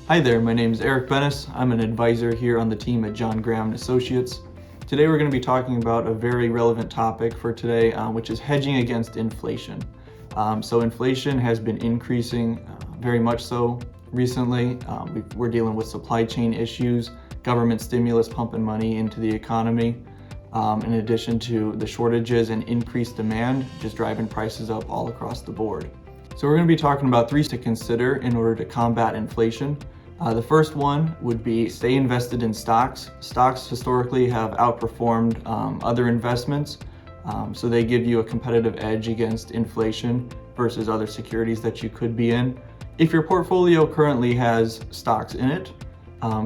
Hi there, my name is Eric Bennis. I'm an advisor here on the team at John Graham & Associates. Today we're going to be talking about a very relevant topic for today, which is hedging against inflation. So inflation has been increasing very much so recently. We're dealing with supply chain issues, government stimulus pumping money into the economy, in addition to the shortages and increased demand just driving prices up all across the board. So we're going to be talking about three to consider in order to combat inflation. The first one would be stay invested in stocks. Stocks historically have outperformed other investments, so they give you a competitive edge against inflation versus other securities that you could be in. If your portfolio currently has stocks in it,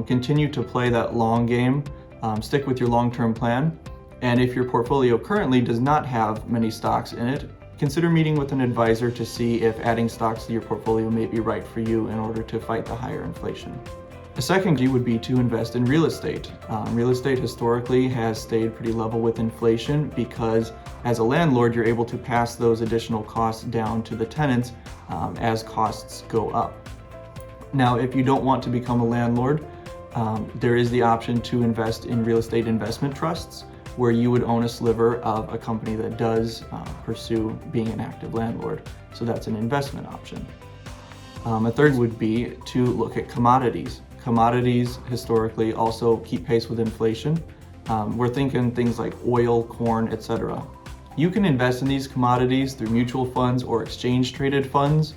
continue to play that long game, stick with your long-term plan. And if your portfolio currently does not have many stocks in it, consider meeting with an advisor to see if adding stocks to your portfolio may be right for you in order to fight the higher inflation. The second key would be to invest in real estate. Real estate historically has stayed pretty level with inflation because as a landlord, you're able to pass those additional costs down to the tenants as costs go up. Now, if you don't want to become a landlord, there is the option to invest in real estate investment trusts, where you would own a sliver of a company that does pursue being an active landlord. So that's an investment option. A third would be to look at commodities. Commodities historically also keep pace with inflation. We're thinking things like oil, corn, etc. You can invest in these commodities through mutual funds or exchange traded funds.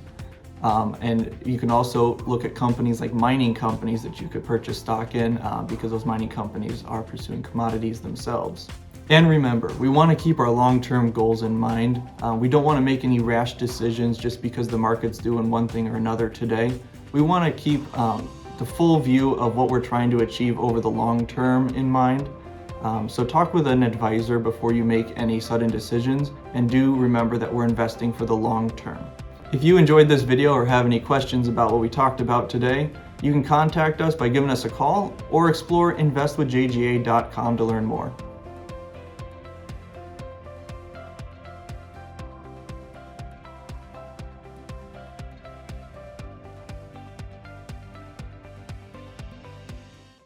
And you can also look at companies like mining companies that you could purchase stock in because those mining companies are pursuing commodities themselves. And remember, we want to keep our long-term goals in mind. We don't want to make any rash decisions just because the market's doing one thing or another today. We want to keep the full view of what we're trying to achieve over the long term in mind. So talk with an advisor before you make any sudden decisions, and do remember that we're investing for the long term. If you enjoyed this video or have any questions about what we talked about today, you can contact us by giving us a call or explore investwithjga.com to learn more.